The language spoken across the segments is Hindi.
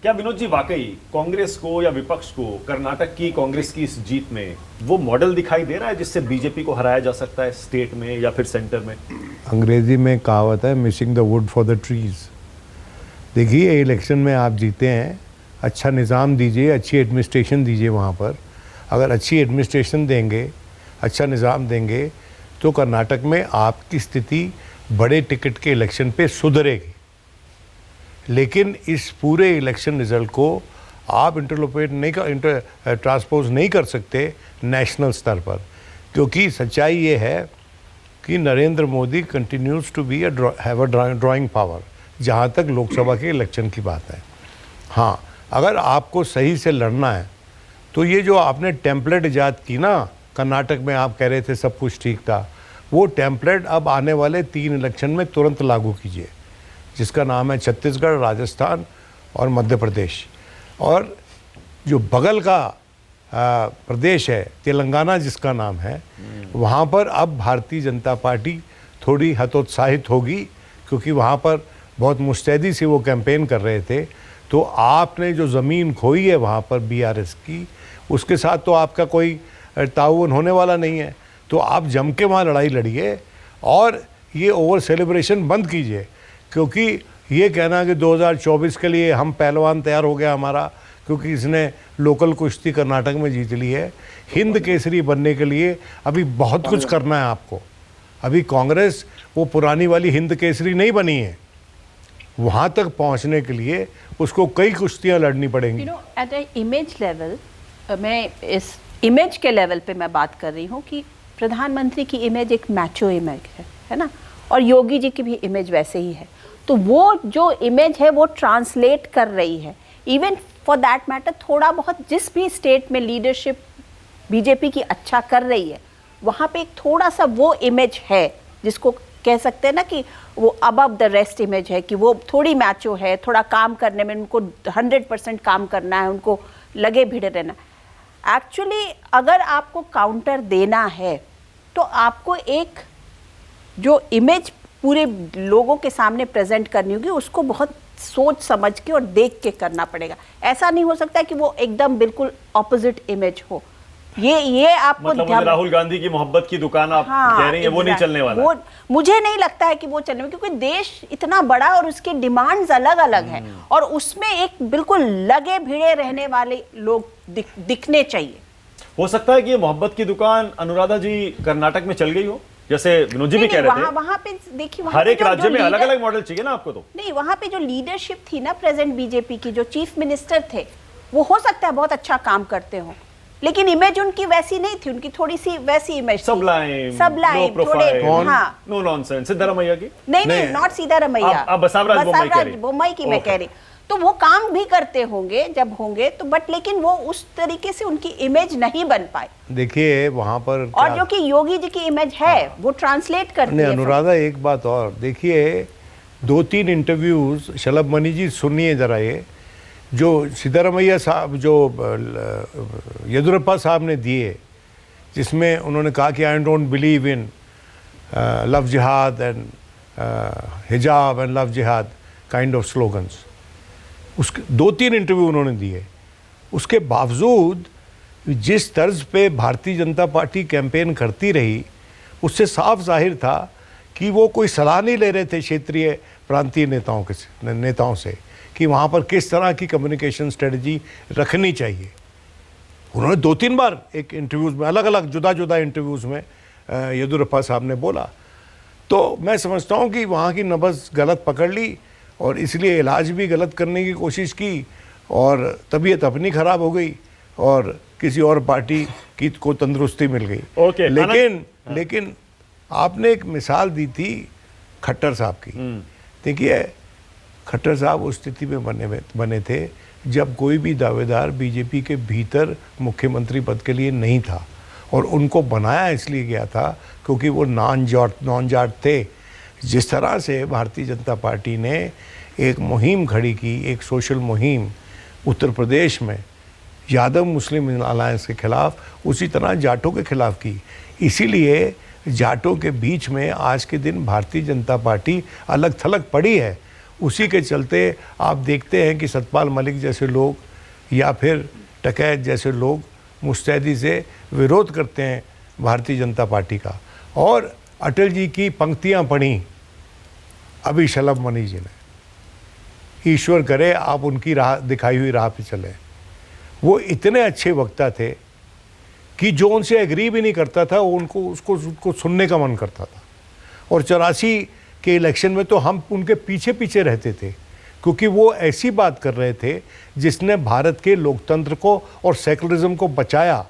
क्या विनोद जी वाकई कांग्रेस को या विपक्ष को कर्नाटक की कांग्रेस की इस जीत में वो मॉडल दिखाई दे रहा है जिससे बीजेपी को हराया जा सकता है स्टेट में या फिर सेंटर में? अंग्रेजी में कहावत है, missing the wood for the trees. देखिए, इलेक्शन में आप जीते हैं, अच्छा निज़ाम दीजिए, अच्छी एडमिनिस्ट्रेशन दीजिए। वहाँ पर अगर अच्छी एडमिनिस्ट्रेशन देंगे, अच्छा निज़ाम देंगे, तो कर्नाटक में आपकी स्थिति बड़े टिकट के इलेक्शन पे सुधरेगी। लेकिन इस पूरे इलेक्शन रिजल्ट को आप इंटरलोपेट नहीं कर ट्रांसपोज नहीं कर सकते नेशनल स्तर पर, क्योंकि सच्चाई ये है कि Narendra Modi continues to be have a drawing power जहाँ तक लोकसभा के इलेक्शन की बात है। हाँ, अगर आपको सही से लड़ना है तो ये जो आपने टेम्पलेट ईजाद की ना कर्नाटक में, आप कह रहे थे सब कुछ ठीक था, वो टेम्पलेट अब आने वाले 3 इलेक्शन में तुरंत लागू कीजिए, जिसका नाम है छत्तीसगढ़, राजस्थान और मध्य प्रदेश। और जो बगल का प्रदेश है तेलंगाना जिसका नाम है, वहाँ पर अब भारतीय जनता पार्टी थोड़ी हतोत्साहित होगी, क्योंकि वहाँ पर बहुत मुस्तैदी से वो कैंपेन कर रहे थे। तो आपने जो ज़मीन खोई है वहाँ पर बीआरएस की, उसके साथ तो आपका कोई ताउन होने वाला नहीं है। तो आप जम के वहाँ लड़ाई लड़िए और ये ओवर सेलिब्रेशन बंद कीजिए, क्योंकि ये कहना कि 2024 के लिए हम पहलवान तैयार हो गया हमारा, क्योंकि इसने लोकल कुश्ती कर्नाटक में जीत ली है। हिंद केसरी बनने के लिए अभी बहुत कुछ करना है आपको। अभी कांग्रेस वो पुरानी वाली हिंद केसरी नहीं बनी है, वहाँ तक पहुँचने के लिए उसको कई कुश्तियाँ लड़नी पड़ेंगी। एट ए इमेज लेवल, मैं इस इमेज के लेवल पे मैं बात कर रही हूँ कि प्रधानमंत्री की इमेज एक मैचो इमेज है ना, और योगी जी की भी इमेज वैसे ही है। तो वो जो इमेज है वो ट्रांसलेट कर रही है। इवन फॉर दैट मैटर, थोड़ा बहुत जिस भी स्टेट में लीडरशिप बीजेपी की अच्छा कर रही है, वहाँ पे एक थोड़ा सा वो इमेज है जिसको कह सकते हैं ना कि वो अबव द रेस्ट इमेज है, कि वो थोड़ी मैचो है, थोड़ा काम करने में उनको 100% काम करना है, उनको लगे भिड़े रहना। एक्चुअली अगर आपको काउंटर देना है तो आपको एक जो इमेज पूरे लोगों के सामने प्रेजेंट करनी होगी, उसको बहुत सोच समझ के और देख के करना पड़ेगा। ऐसा नहीं हो सकता कि वो एकदम बिल्कुल ऑपोजिट इमेज हो। ये आपको मतलब राहुल गांधी की मोहब्बत की दुकान आप कह रही हैं, वो नहीं चलने वाला। वो मुझे नहीं लगता है कि वो चलने वाला, क्योंकि देश इतना बड़ा और उसके डिमांड्स अलग अलग हैं, और उसमें एक बिल्कुल लगे भिड़े रहने वाले लोग दिखने चाहिए। हो सकता है कि ये मोहब्बत की दुकान अनुराधा जी कर्नाटक में चल गई हो, जैसे विनोद जी भी कह रहे थे। वहाँ पे देखिए, हर एक राज्य में अलग अलग मॉडल चाहिए ना आपको। तो नहीं, वहाँ पे जो लीडरशिप थी ना प्रेजेंट बीजेपी की, जो चीफ मिनिस्टर थे, वो हो सकता है बहुत अच्छा काम करते हो, लेकिन इमेज उनकी वैसी नहीं थी। उनकी थोड़ी सी वैसी इमेज थी, सबलाइम, थोड़े हाँ, नो नॉनसेंस। सिद्धारमैया की नहीं, नॉट सिद्धारमैया, बसवराज बोम्मई की मैं कह रही। तो वो काम भी करते होंगे जब होंगे तो, बट लेकिन वो उस तरीके से उनकी इमेज नहीं बन पाई। देखिए वहां पर और जो कि योगी जी की इमेज है वो ट्रांसलेट करती है। अनुराधा, एक बात और देखिए, 2-3 इंटरव्यूज शलभ मणि जी सुनिए जरा, ये जो सिद्धारमैया साहब, जो येदुरप्पा साहब ने दिए, जिसमें उन्होंने कहा कि I don't believe in love जिहाद एंड हिजाब एंड लव जिहाद काइंड ऑफ स्लोगन्स, उसके 2-3 इंटरव्यू उन्होंने दिए। उसके बावजूद जिस तर्ज पे भारतीय जनता पार्टी कैंपेन करती रही, उससे साफ जाहिर था कि वो कोई सलाह नहीं ले रहे थे क्षेत्रीय प्रांतीय नेताओं से कि वहाँ पर किस तरह की कम्युनिकेशन स्ट्रेटजी रखनी चाहिए। उन्होंने 2-3 बार एक इंटरव्यूज़ में, अलग अलग जुदा इंटरव्यूज़ में येदुरप्पा साहब ने बोला। तो मैं समझता हूँ कि वहाँ की नब्ज़ गलत पकड़ ली और इसलिए इलाज भी गलत करने की कोशिश की, और तबीयत अपनी ख़राब हो गई और किसी और पार्टी की को तंदुरुस्ती मिल गई। लेकिन आपने एक मिसाल दी थी खट्टर साहब की। देखिए, खट्टर साहब उस स्थिति में बने थे जब कोई भी दावेदार बीजेपी के भीतर मुख्यमंत्री पद के लिए नहीं था, और उनको बनाया इसलिए गया था क्योंकि वो नॉन जाट थे। जिस तरह से भारतीय जनता पार्टी ने एक मुहिम खड़ी की, एक सोशल मुहिम उत्तर प्रदेश में यादव मुस्लिम अलायंस के खिलाफ, उसी तरह जाटों के खिलाफ की। इसीलिए जाटों के बीच में आज के दिन भारतीय जनता पार्टी अलग थलग पड़ी है। उसी के चलते आप देखते हैं कि सतपाल मलिक जैसे लोग या फिर टकैत जैसे लोग मुस्तैदी से विरोध करते हैं भारतीय जनता पार्टी का। और अटल जी की पंक्तियां पढ़ी अभी शलभ मणि जी ने, ईश्वर करे आप उनकी राह दिखाई हुई राह पे चले। वो इतने अच्छे वक्ता थे कि जो उनसे एग्री भी नहीं करता था वो उसको सुनने का मन करता था। और 84 के इलेक्शन में तो हम उनके पीछे पीछे रहते थे, क्योंकि वो ऐसी बात कर रहे थे जिसने भारत के लोकतंत्र को और सेकुलरिज्म को बचाया,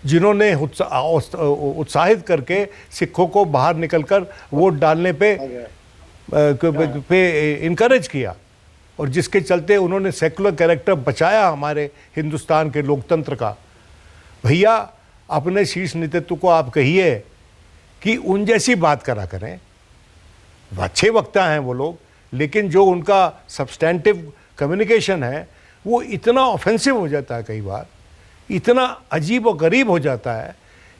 जिन्होंने उत्साहित करके सिखों को बाहर निकलकर वोट डालने पे इनकरेज किया, और जिसके चलते उन्होंने सेकुलर कैरेक्टर बचाया हमारे हिंदुस्तान के लोकतंत्र का। भैया अपने शीर्ष नेतृत्व को आप कहिए कि उन जैसी बात करा करें। अच्छे वक्ता हैं वो लोग, लेकिन जो उनका सब्सटेंटिव कम्युनिकेशन है वो इतना ऑफेंसिव हो जाता है, कई बार इतना अजीब और गरीब हो जाता है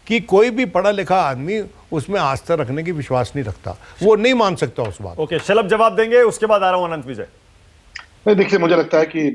कि कोई भी पढ़ा लिखा आदमी उसमें आस्था रखने की विश्वास नहीं रखता, वो नहीं मान सकता उस बात। ओके, शलभ जवाब देंगे, उसके बाद आ रहा हूं अनंत विजय। नहीं, देखिए, मुझे लगता है कि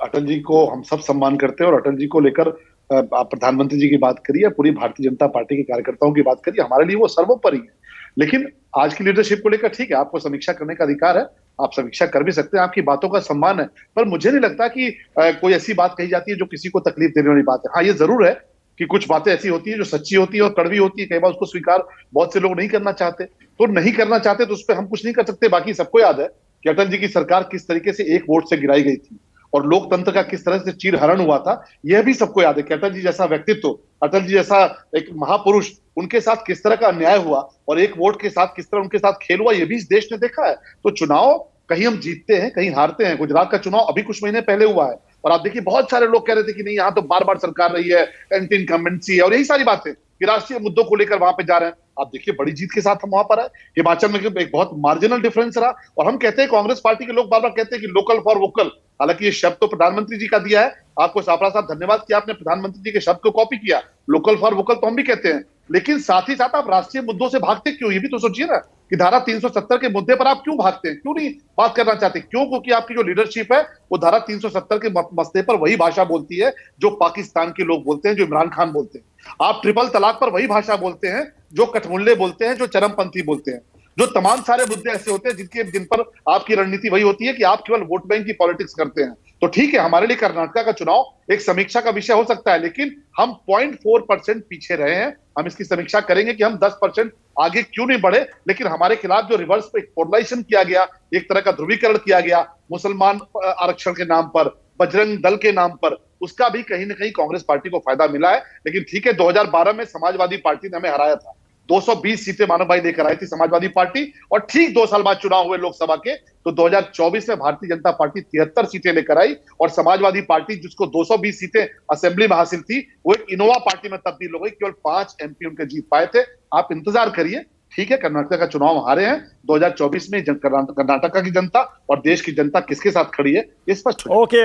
अटल जी को हम सब सम्मान करते हैं, और अटल जी को लेकर आप प्रधानमंत्री जी की बात करिए, पूरी भारतीय जनता पार्टी के कार्यकर्ताओं की बात करिए, हमारे लिए वो सर्वोपरि है। लेकिन आज की लीडरशिप को लेकर ठीक है, आपको समीक्षा करने का अधिकार है, आप समीक्षा कर भी सकते हैं, आपकी बातों का सम्मान है, पर मुझे नहीं लगता कि कोई ऐसी बात कही जाती है जो किसी को तकलीफ देने वाली बात है। हाँ, ये जरूर है कि कुछ बातें ऐसी होती है जो सच्ची होती है और कड़वी होती है, कई बार उसको स्वीकार बहुत से लोग नहीं करना चाहते, तो नहीं करना चाहते तो उस पर हम कुछ नहीं कर सकते। बाकी सबको याद है कि अटल जी की सरकार किस तरीके से एक वोट से गिराई गई थी और लोकतंत्र का किस तरह से चीरहरण हुआ था, यह भी सबको याद है कि अटल जी जैसा व्यक्तित्व, अटल जी जैसा एक महापुरुष, उनके साथ किस तरह का अन्याय हुआ और एक वोट के साथ किस तरह उनके साथ खेल हुआ, यह भी इस देश ने देखा है। तो चुनाव कहीं हम जीतते हैं, कहीं हारते हैं। गुजरात का चुनाव अभी कुछ महीने पहले हुआ है, और आप देखिए बहुत सारे लोग कह रहे थे कि नहीं, यहाँ तो बार बार सरकार रही है, एंटी इनकम्बेंसी है, और यही सारी बातें कि राष्ट्रीय मुद्दों को लेकर वहां पे जा रहे हैं। आप देखिए बड़ी जीत के साथ हम वहां पर आए। हिमाचल में एक बहुत मार्जिनल डिफरेंस रहा, और हम कहते हैं, कांग्रेस पार्टी के लोग बार बार कहते हैं कि लोकल फॉर वोकल, हालांकि ये शब्द तो प्रधानमंत्री जी का दिया है। आपको सापड़ा साहब धन्यवाद कि आपने प्रधानमंत्री जी के शब्द को कॉपी किया। लोकल फॉर वोकल तो हम भी कहते हैं, लेकिन साथ ही साथ आप राष्ट्रीय मुद्दों से भागते क्यों, ये भी तो सोचिए ना कि धारा 370 के मुद्दे पर आप क्यों भागते हैं, क्यों नहीं बात करना चाहते, क्यों? क्योंकि आपकी जो लीडरशिप है वो धारा 370 के मसले पर वही भाषा बोलती है जो पाकिस्तान के लोग बोलते हैं, जो इमरान खान बोलते हैं। आप ट्रिपल तलाक पर वही भाषा बोलते हैं जो कठमुल्ले बोलते हैं, जो चरमपंथी बोलते हैं। जो तमाम सारे मुद्दे ऐसे होते हैं जिन पर आपकी रणनीति वही होती है कि आप केवल वोट बैंक की पॉलिटिक्स करते हैं। तो ठीक है, हमारे लिए कर्नाटक का चुनाव एक समीक्षा का विषय हो सकता है, लेकिन हम 0.4% पीछे रहे हैं। हम इसकी समीक्षा करेंगे कि हम 10% आगे क्यों नहीं बढ़े, लेकिन हमारे खिलाफ जो रिवर्स पे पोलराइजेशन किया गया, एक तरह का ध्रुवीकरण किया गया मुसलमान आरक्षण के नाम पर, बजरंग दल के नाम पर, उसका भी कहीं ना कहीं कांग्रेस पार्टी को फायदा मिला है। लेकिन ठीक है, 2012 में समाजवादी पार्टी ने हमें हराया था, 220 सीटें मानव भाई लेकर आई थी समाजवादी पार्टी, और ठीक 2 साल बाद चुनाव हुए लोकसभा के, तो 2024 में भारतीय जनता पार्टी 73 सीटें लेकर आई, और समाजवादी पार्टी जिसको 220 सीटें असेंबली में हासिल थी, वो एक इनोवा पार्टी में तब्दील हो गई। केवल 5 MP उनके जीत पाए थे। आप इंतजार करिए, ठीक है, कर्नाटक का चुनाव हारे हैं, 2024 में कर्नाटक की जनता और देश की जनता किसके साथ खड़ी है, ये स्पष्ट हो जाएगा। ओके।